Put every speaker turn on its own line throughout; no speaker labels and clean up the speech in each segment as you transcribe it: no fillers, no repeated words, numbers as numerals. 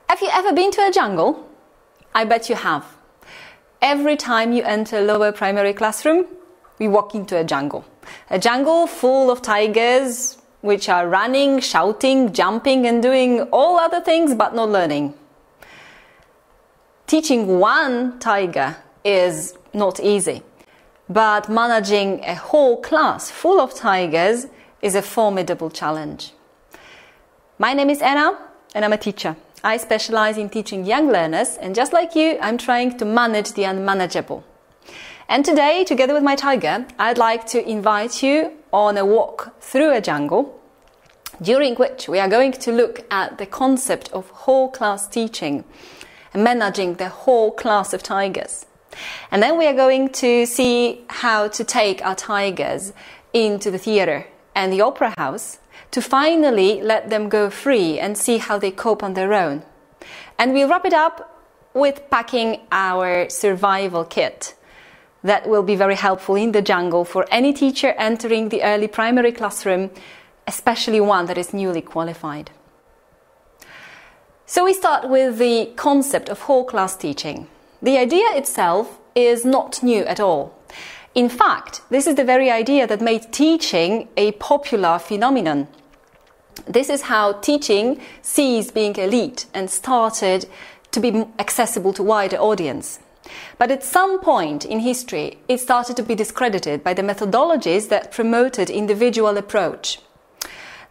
Have you ever been to a jungle? I bet you have. Every time you enter a lower primary classroom, we walk into a jungle. A jungle full of tigers, which are running, shouting, jumping and doing all other things but not learning. Teaching one tiger is not easy, but managing a whole class full of tigers is a formidable challenge. My name is Anna and I'm a teacher. I specialize in teaching young learners, and just like you, I'm trying to manage the unmanageable. And today, together with my tiger, I'd like to invite you on a walk through a jungle, during which we are going to look at the concept of whole class teaching and managing the whole class of tigers. And then we are going to see how to take our tigers into the theatre and the opera house to finally let them go free and see how they cope on their own. And we'll wrap it up with packing our survival kit that will be very helpful in the jungle for any teacher entering the early primary classroom, especially one that is newly qualified. So we start with the concept of whole class teaching. The idea itself is not new at all. In fact, this is the very idea that made teaching a popular phenomenon. This is how teaching ceased being elite and started to be accessible to wider audience. But at some point in history, it started to be discredited by the methodologies that promoted individual approach.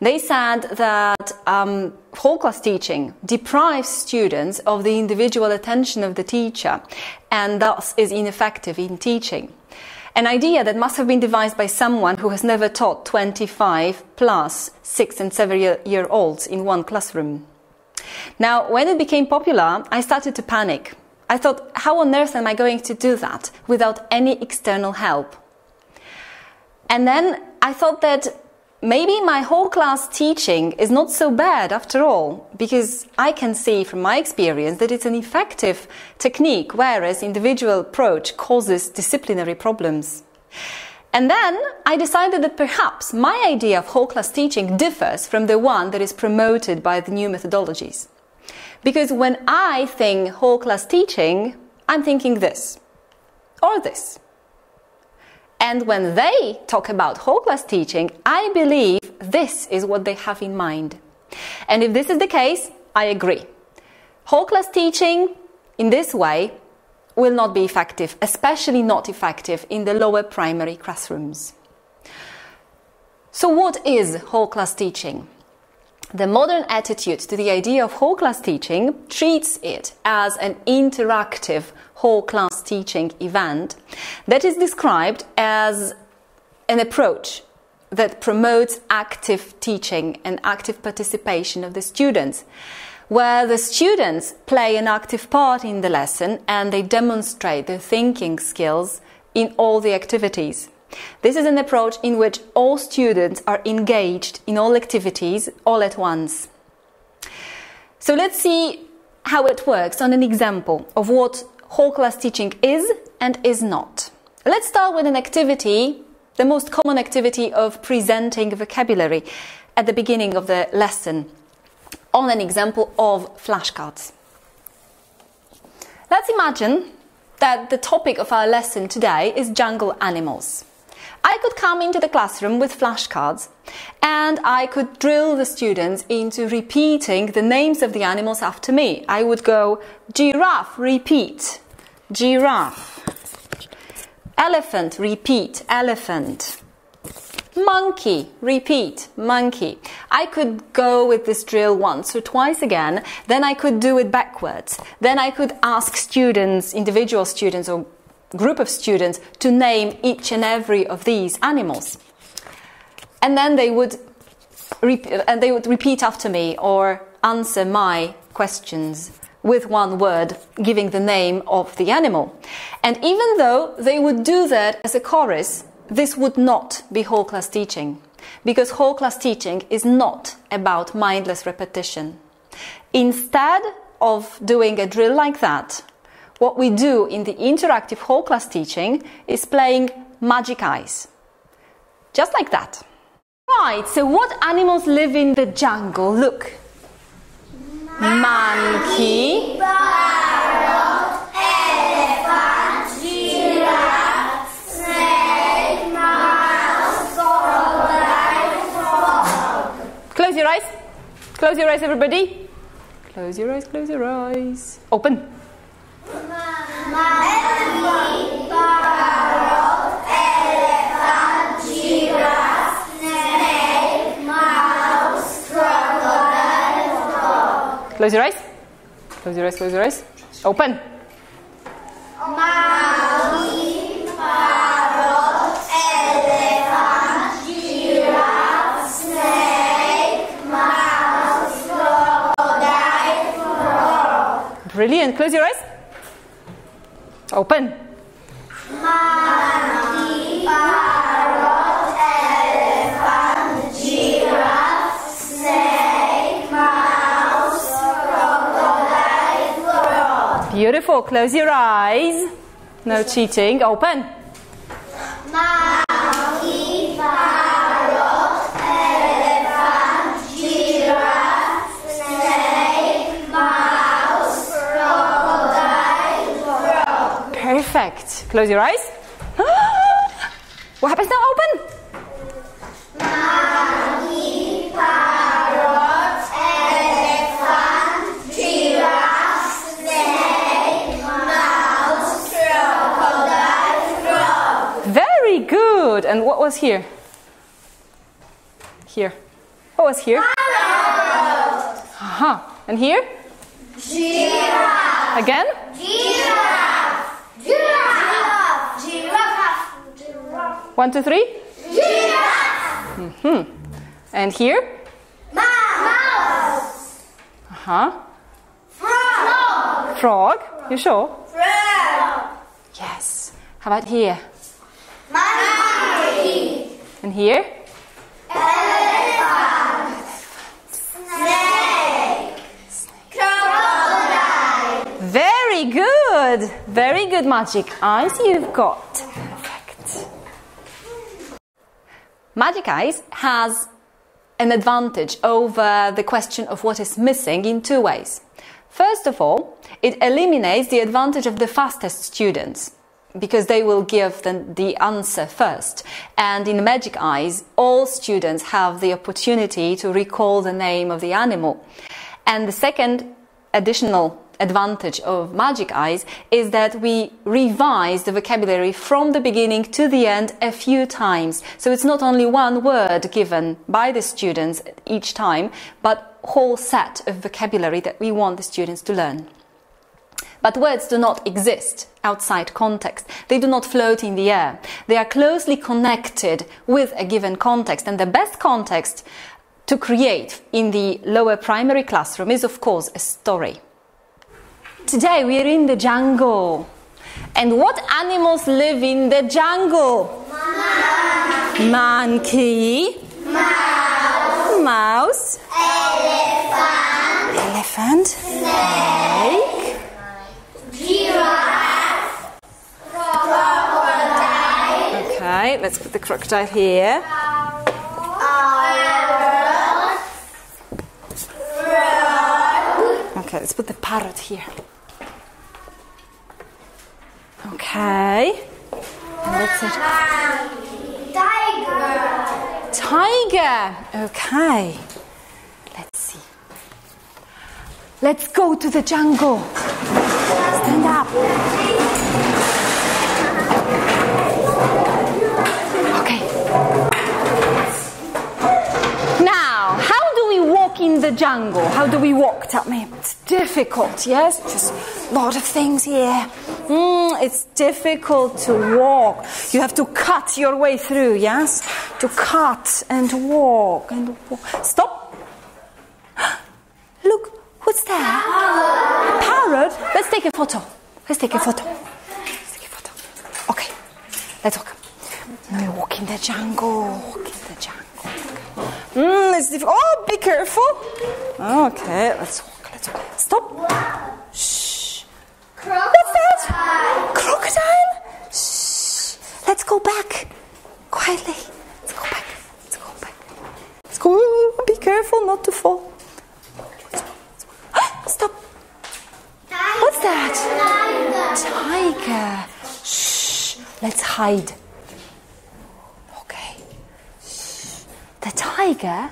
They said that whole class teaching deprives students of the individual attention of the teacher and thus is ineffective in teaching. An idea that must have been devised by someone who has never taught 25 plus 6- and 7-year-olds in one classroom. Now, when it became popular, I started to panic. I thought, how on earth am I going to do that without any external help? And then I thought that maybe my whole class teaching is not so bad after all, because I can see from my experience that it's an effective technique, whereas individual approach causes disciplinary problems. And then I decided that perhaps my idea of whole class teaching differs from the one that is promoted by the new methodologies. Because when I think whole class teaching, I'm thinking this or this. And when they talk about whole class teaching, I believe this is what they have in mind. And if this is the case, I agree. Whole class teaching in this way will not be effective, especially not effective in the lower primary classrooms. So what is whole class teaching? The modern attitude to the idea of whole class teaching treats it as an interactive whole class teaching event that is described as an approach that promotes active teaching and active participation of the students, where the students play an active part in the lesson and they demonstrate their thinking skills in all the activities. This is an approach in which all students are engaged in all activities all at once. So let's see how it works on an example of what whole class teaching is and is not. Let's start with an activity, the most common activity of presenting vocabulary at the beginning of the lesson, on an example of flashcards. Let's imagine that the topic of our lesson today is jungle animals. I could come into the classroom with flashcards and I could drill the students into repeating the names of the animals after me. I would go, giraffe, repeat, giraffe. Elephant, repeat, elephant. Monkey, repeat, monkey. I could go with this drill once or twice again, then I could do it backwards. Then I could ask students, individual students or group of students, to name each and every of these animals. And then they would repeat after me or answer my questions with one word, giving the name of the animal. And even though they would do that as a chorus, this would not be whole class teaching, because whole class teaching is not about mindless repetition. Instead of doing a drill like that, what we do in the interactive whole class teaching is playing magic eyes. Just like that. Right, so what animals live in the jungle? Look. monkey,
parrot, elephant, giraffe, snake, mouse, crocodile, frog.
Close your eyes. Close your eyes, everybody. Close your eyes, close your eyes. Open.
Monkey, parrot, elephant, giraffe, snake, mouse, crocodile, frog.
Close your eyes. Close your eyes, close your eyes. Open.
Monkey, parrot, elephant, giraffe, snake, mouse, crocodile, frog.
Brilliant. Close your eyes. Open.
Monkey, parrot, elephant, giraffe, snake, mouse, crocodile, frog.
Beautiful. Close your eyes. No cheating. Open.
Monkey, parrot, elephant, giraffe, snake, mouse, crocodile, frog.
Perfect. Close your eyes. What happens now? Open.
Monkey, parrot, elephant, giraffe, snake, mouse, crocodile, frog.
Very good. And what was here? Here. What was here?
Parrot,
And here?
giraffe,
Again?
giraffe, giraffe, giraffe, giraffe,
1, 2, 3.
giraffe,
And here?
mouse, frog,
Frog. You sure?
frog,
Yes. How about here?
monkey,
And here?
elephant, snake, crocodile.
Very good. Very good magic eyes you've got. Perfect. Magic eyes has an advantage over the question of what is missing in two ways. First of all, it eliminates the advantage of the fastest students because they will give the answer first. And in Magic Eyes, all students have the opportunity to recall the name of the animal. And the second additional advantage of Magic Eyes is that we revise the vocabulary from the beginning to the end a few times. So it's not only one word given by the students each time, but a whole set of vocabulary that we want the students to learn. But words do not exist outside context. They do not float in the air. They are closely connected with a given context. And the best context to create in the lower primary classroom is, of course, a story. Today we are in the jungle. And what animals live in the jungle? Monkey. Mouse. Elephant. Snake.
Giraffe, crocodile,
Okay, let's put the crocodile here.
parrot, frog,
Okay, let's put the parrot here. Okay. And that's it.
tiger,
Tiger. Okay. Let's see. Let's go to the jungle. Stand up. Okay. Now, how do we walk in the jungle? How do we walk? Tell me. It's difficult, yes? Just a lot of things here. It's difficult to walk. You have to cut your way through, yes? To cut and walk and walk. Stop. Look, what's there? Parrot. Let's take a photo. Let's take a photo. Let's take a photo. Okay, let's walk. Now we walk in the jungle. Walk in the jungle. It's difficult. Oh, be careful. Okay, let's walk. Let's walk. Stop. Shh. What's that? Crocodile? Shh. Let's go back. Quietly. Let's go back. Let's go back. Let's go. Be careful not to fall. hide. Okay. The tiger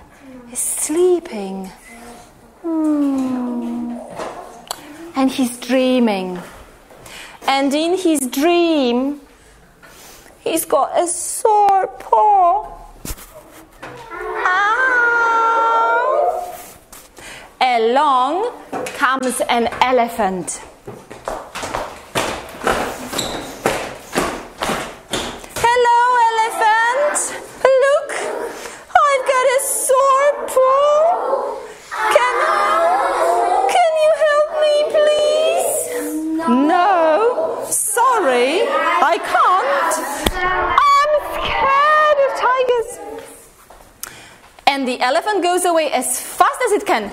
is sleeping. And he's dreaming. And in his dream, he's got a sore paw. Ow! Along comes an elephant. Hello, elephant. Look, I've got a sore paw. Can you help me, please? No, sorry, I can't. I'm scared of tigers. And the elephant goes away as fast as it can.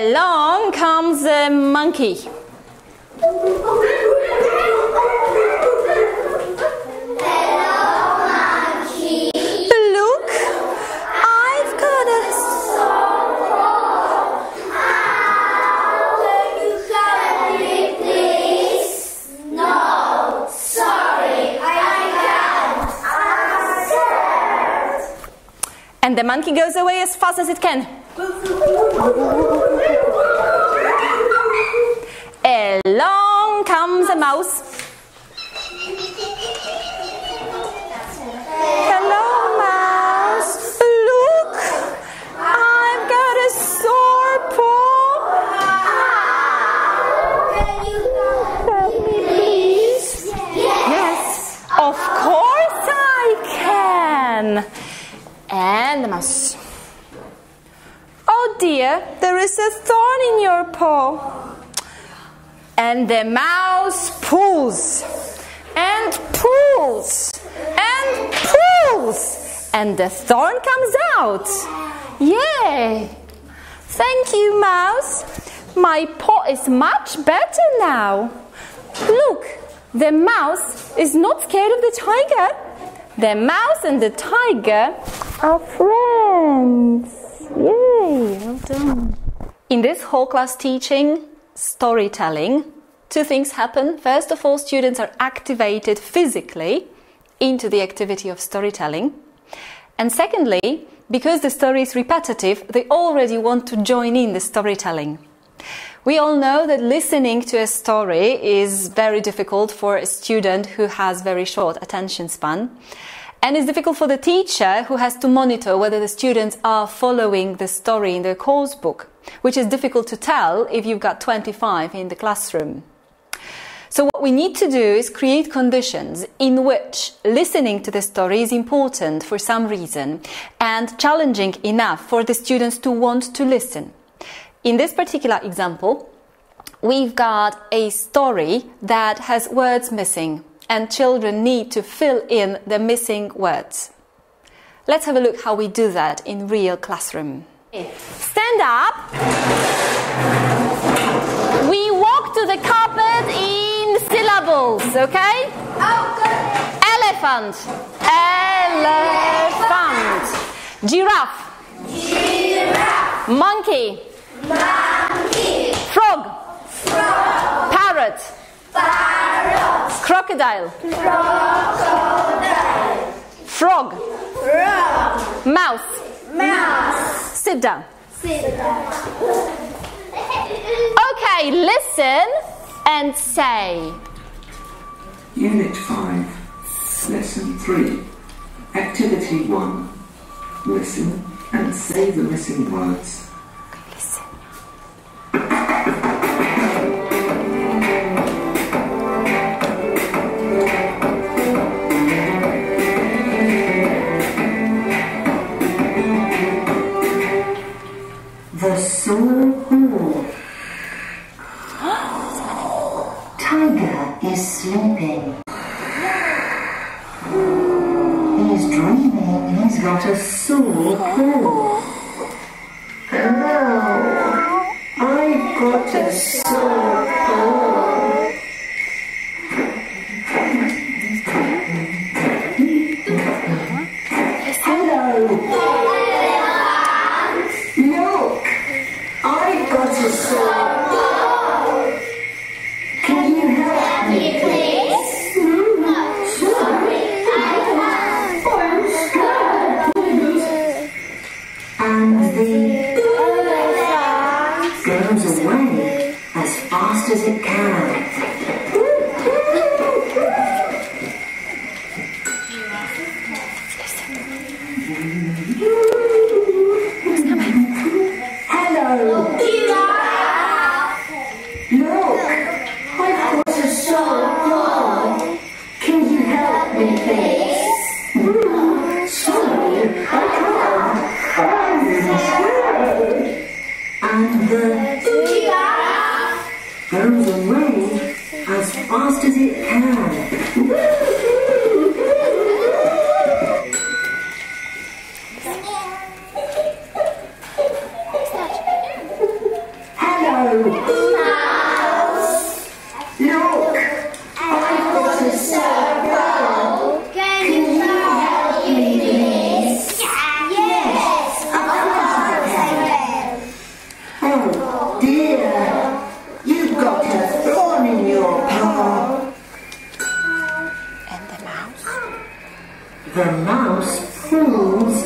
Along comes a monkey. Look, I've got a sore paw.
Can you help me, please? No, sorry, I can't. I'm scared.
And the monkey goes away as fast as it can. Along comes a mouse. Hello, mouse. Look, I've got a sore paw.
Can you help me, please?
Yes, of course I can. And the mouse. Oh dear, there is a thorn in your paw. And the mouse pulls and pulls and pulls, and the thorn comes out. Yay! Thank you, mouse. My paw is much better now. Look, the mouse is not scared of the tiger. The mouse and the tiger are friends. Yay, well done. In this whole class teaching, storytelling, two things happen. First of all, students are activated physically into the activity of storytelling. And secondly, because the story is repetitive, they already want to join in the storytelling. We all know that listening to a story is very difficult for a student who has very short attention span. And it's difficult for the teacher who has to monitor whether the students are following the story in their course book, which is difficult to tell if you've got 25 in the classroom. So what we need to do is create conditions in which listening to the story is important for some reason and challenging enough for the students to want to listen. In this particular example, we've got a story that has words missing, and children need to fill in the missing words. Let's have a look how we do that in real classroom. Stand up. We walk to the carpet in syllables, okay? Elephant. Elephant. Giraffe.
Giraffe.
Monkey.
Monkey.
Frog.
Frog.
Parrot.
Parrot.
Crocodile.
Crocodile.
Frog.
Frog.
Mouse.
Mouse.
Sit down.
Sit down.
Okay, listen and say.
Unit 5, Lesson 3, Activity 1. Listen and say the missing words.
Listen.
The sore paw. Tiger is sleeping. He's dreaming he's got a sore paw. Hello, I've got a sore paw. Hello. Look, I've got a sore paw. Can you help me, please? as it can. Hello. Look, I've got a sword. Can you help me, please? Sorry, I can't. And the goes away as fast as it can. Hello. Look, I've got a circle. Can you help me, please? Yes, of course I can. Oh dear, you've got a thorn in your paw.
And the mouse?
The mouse pulls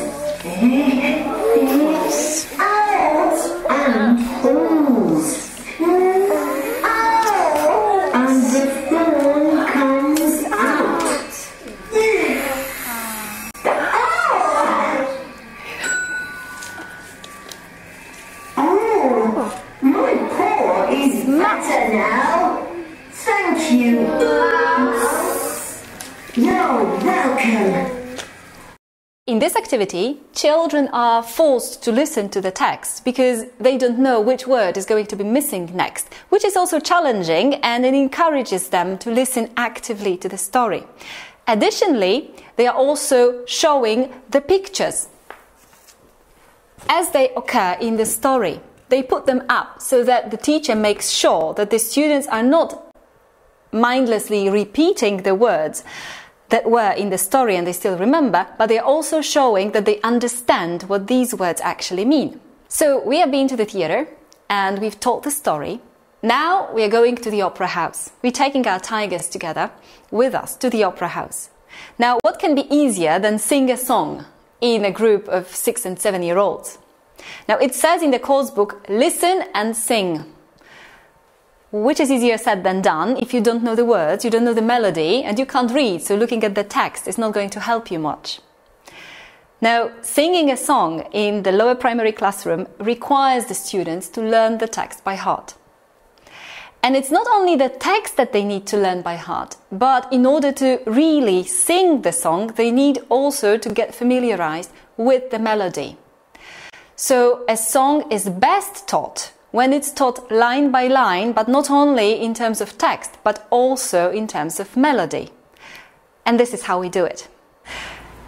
out and pulls. And the thorn comes out. Oh, my paw is better now. Thank you. You're welcome.
In this activity, children are forced to listen to the text because they don't know which word is going to be missing next, which is also challenging, and it encourages them to listen actively to the story. Additionally, they are also showing the pictures as they occur in the story. They put them up so that the teacher makes sure that the students are not mindlessly repeating the words that were in the story and they still remember, but they are also showing that they understand what these words actually mean. So we have been to the theatre and we've told the story. Now we are going to the opera house. We're taking our tigers together with us to the opera house. Now, what can be easier than sing a song in a group of 6 and 7-year-olds? Now, it says in the course book, listen and sing. Which is easier said than done. If you don't know the words, you don't know the melody, and you can't read, so looking at the text is not going to help you much. Now, singing a song in the lower primary classroom requires the students to learn the text by heart. And it's not only the text that they need to learn by heart, but in order to really sing the song, they need also to get familiarized with the melody. So a song is best taught when it's taught line by line, but not only in terms of text, but also in terms of melody. And this is how we do it.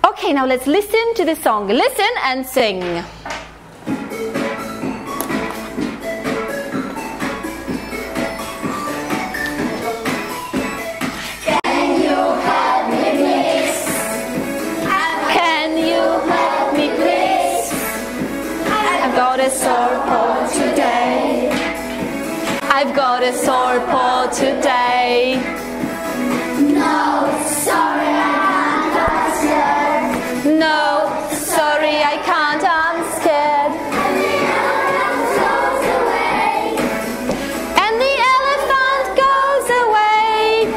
Okay, now let's listen to the song. Listen and sing.
Can you help me, please?
Can you help me, please? I've got a sore paw today. I've got a sore paw today.
No, sorry, I can't answer.
No, sorry, I can't, I'm scared.
And the elephant goes away.
And the elephant goes away.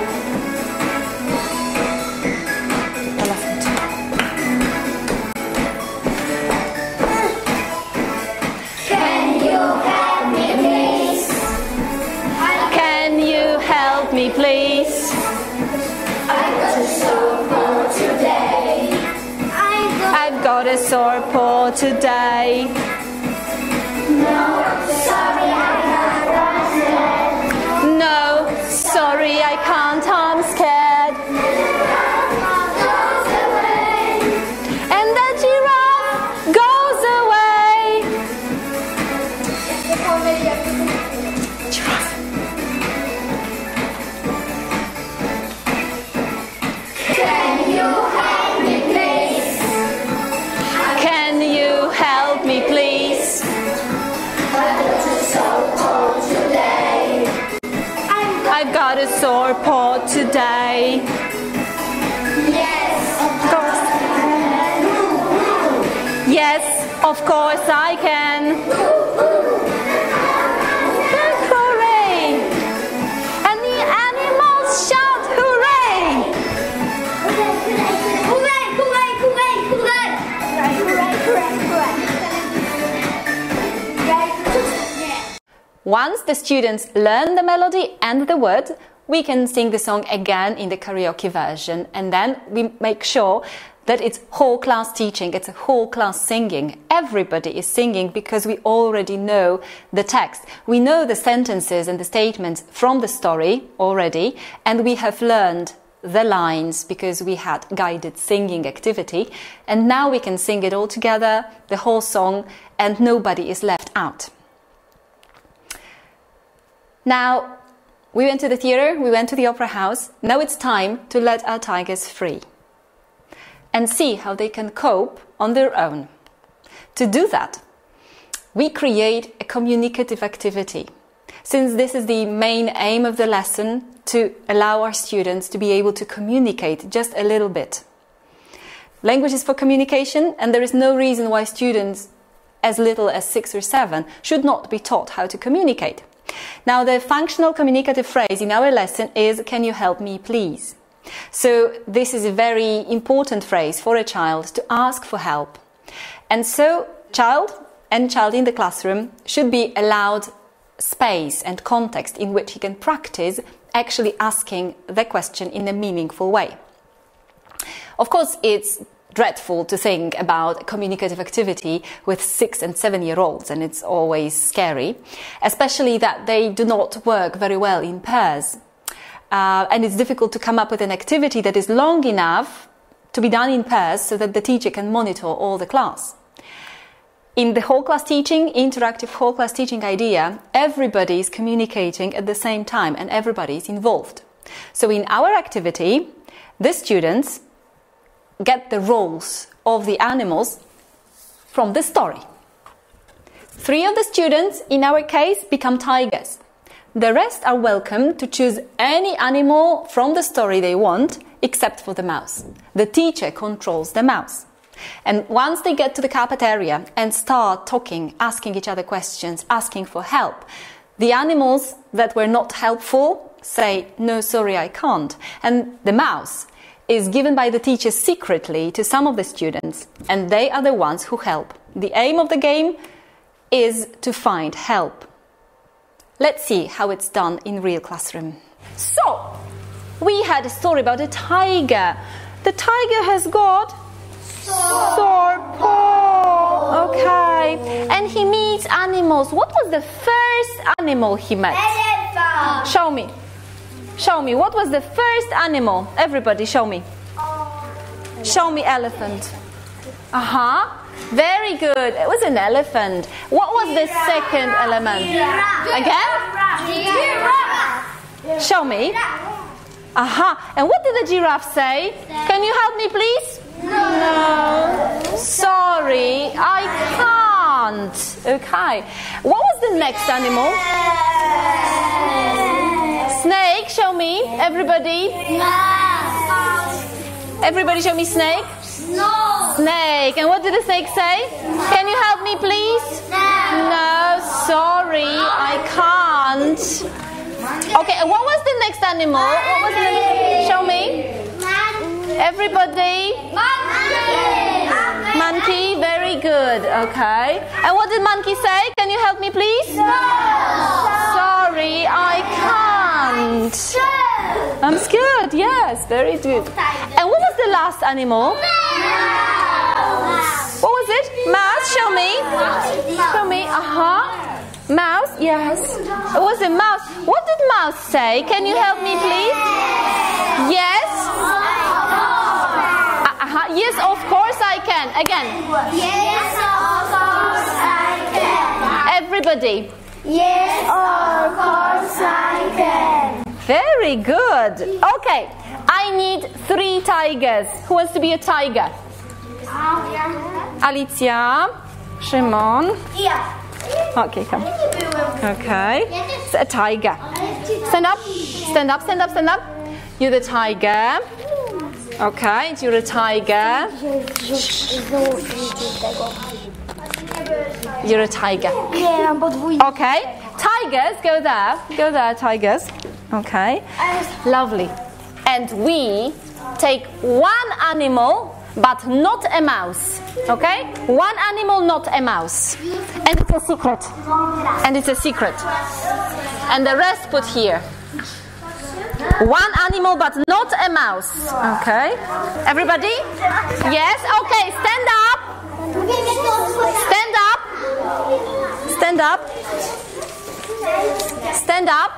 Can you help me, please?
Can you help me, please?
I've got a sore paw today.
I've got a sore paw today.
No, sorry, I can't answer.
No, sorry, I can't, I'm scared.
Goes away.
And the giraffe goes away. Giraffe.
Can you help me, please?
Can you help me, please?
I've got a sore paw today.
I've got a sore paw today.
Yes, of course.
Yes, of course I can. Hooray! Once the students learn the melody and the words, we can sing the song again in the karaoke version, and then we make sure that it's whole class teaching, it's a whole class singing. Everybody is singing because we already know the text. We know the sentences and the statements from the story already, and we have learned the lines because we had guided singing activity, and now we can sing it all together, the whole song, and nobody is left out. Now, we went to the theatre, we went to the opera house. Now it's time to let our tigers free and see how they can cope on their own. To do that, we create a communicative activity, since this is the main aim of the lesson, to allow our students to be able to communicate just a little bit. Language is for communication, and there is no reason why students as little as 6 or 7 should not be taught how to communicate. Now, the functional communicative phrase in our lesson is, "Can you help me, please?" So this is a very important phrase for a child to ask for help. And so child in the classroom should be allowed space and context in which he can practice actually asking the question in a meaningful way. Of course, it's dreadful to think about communicative activity with 6 and 7-year-olds, and it's always scary, especially that they do not work very well in pairs. And it's difficult to come up with an activity that is long enough to be done in pairs so that the teacher can monitor all the class. In the whole class teaching, interactive whole class teaching idea, everybody is communicating at the same time and everybody is involved. So in our activity, the students get the roles of the animals from the story. 3 of the students, in our case, become tigers. The rest are welcome to choose any animal from the story they want, except for the mouse. The teacher controls the mouse. And once they get to the cafeteria and start talking, asking each other questions, asking for help, the animals that were not helpful say, "No, sorry, I can't." And the mouse is given by the teacher secretly to some of the students, and they are the ones who help. The aim of the game is to find help. Let's see how it's done in real classroom. So, we had a story about a tiger. The tiger has got sore paw. Okay. And he meets animals. What was the first animal he met?
Elephant.
Show me. Show me. What was the first animal? Everybody, show me. Show me elephant. Very good. It was an elephant. What was the second element? Again?
Giraffe.
Show me. And what did the giraffe say? Can you help me, please? No. Sorry, I can't. Okay. What was the next animal? Snake. Show me. Everybody. Everybody show me snake.
No.
Snake. And what did the snake say? Can you help me, please? No, sorry, I can't. Okay, and what was the next animal? What was the next? Show me. Everybody. Monkey. Very good. Okay. And what did monkey say? Can you help me, please? Sorry, I can't. I'm scared. Yes, very good. And what was the last animal? What was it? Mouse. Show me. Show me. Mouse. Yes. It was a mouse. What did mouse say? Can you help me, please? Yes. Yes, of course I can. Again.
Yes, of course I can.
Everybody.
Yes, of course I can.
Very good. Okay. I need 3 tigers. Who wants to be a tiger? Alicia. Szymon. Okay, come. Okay. It's a tiger. Stand up. Stand up, stand up, stand up. You're the tiger. Okay, you're a tiger. You're a tiger. Okay. Tigers, go there. Go there, tigers. Okay. Lovely. And we take one animal but not a mouse. Okay? One animal, not a mouse. And it's a secret. And it's a secret. And the rest put here. One animal, but not a mouse. Okay? Everybody? Yes? Okay, stand up. Stand up. Stand up. Stand up.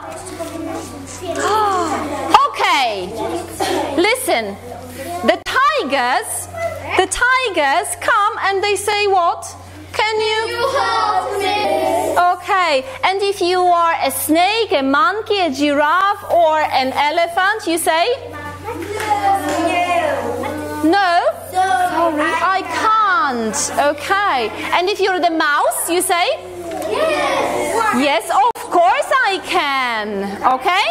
Okay. Listen. The tigers come and they say what? Can you help me? Okay. And if you are a snake, a monkey, a giraffe, or an elephant, you say? No? Sorry, I can't. Okay. And if you're the mouse, you say? Yes, of course I can. Okay?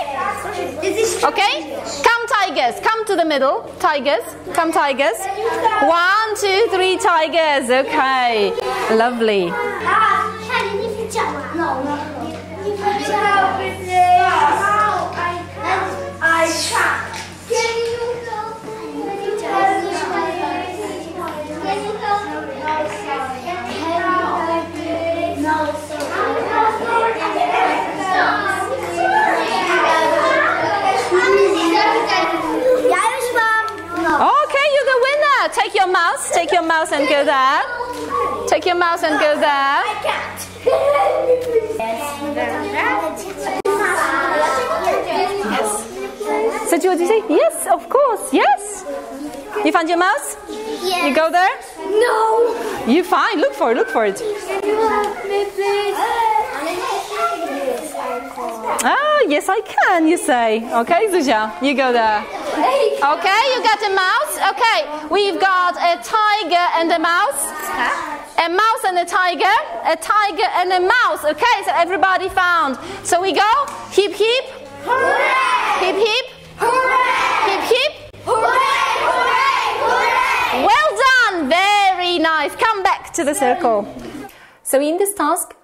Okay? Come tigers, come to the middle. Tigers, come tigers. 1, 2, 3 tigers. Okay. Lovely. Okay, you're the winner. Take your mouse and go there. Take your mouse and go there. Yes. So what do you say? Yes, of course. Yes. You found your mouse?
Yes.
You go there?
No.
You find. Look for it. Look for it.
Can you help me, please?
Oh, yes, I can, you say. Okay, Zuzia, you go there. Okay, you got a mouse. Okay, we've got a tiger and a mouse. A mouse and a tiger and a mouse. Okay, so everybody found. So we go. Hip, hip.
Hooray!
Hip, hip.
Hooray!
Hip, hip.
Hooray! Hooray! Hooray!
Well done. Very nice. Come back to the circle. So in this task,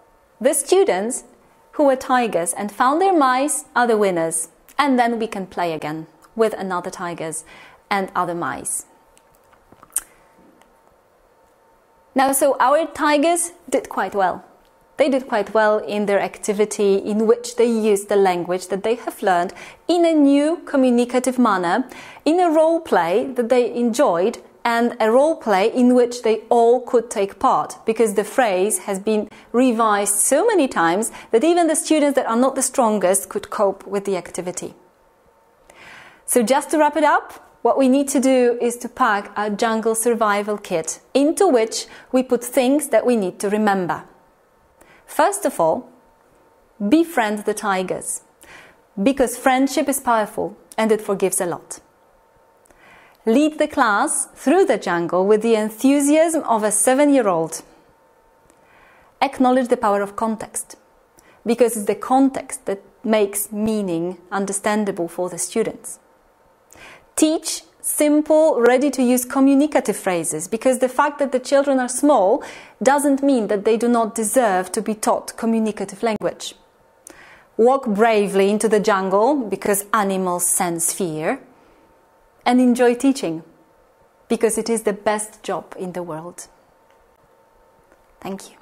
the students who were tigers and found their mice are the winners. And then we can play again with another tigers and other mice. Now, so our tigers did quite well. They did quite well in their activity in which they used the language that they have learned in a new communicative manner, in a role play that they enjoyed, and a role play in which they all could take part, because the phrase has been revised so many times that even the students that are not the strongest could cope with the activity. So just to wrap it up, what we need to do is to pack our jungle survival kit, into which we put things that we need to remember. First of all, befriend the tigers, because friendship is powerful and it forgives a lot. Lead the class through the jungle with the enthusiasm of a 7-year-old. Acknowledge the power of context, because it's the context that makes meaning understandable for the students. Teach simple, ready-to-use communicative phrases, because the fact that the children are small doesn't mean that they do not deserve to be taught communicative language. Walk bravely into the jungle, because animals sense fear. And enjoy teaching, because it is the best job in the world. Thank you.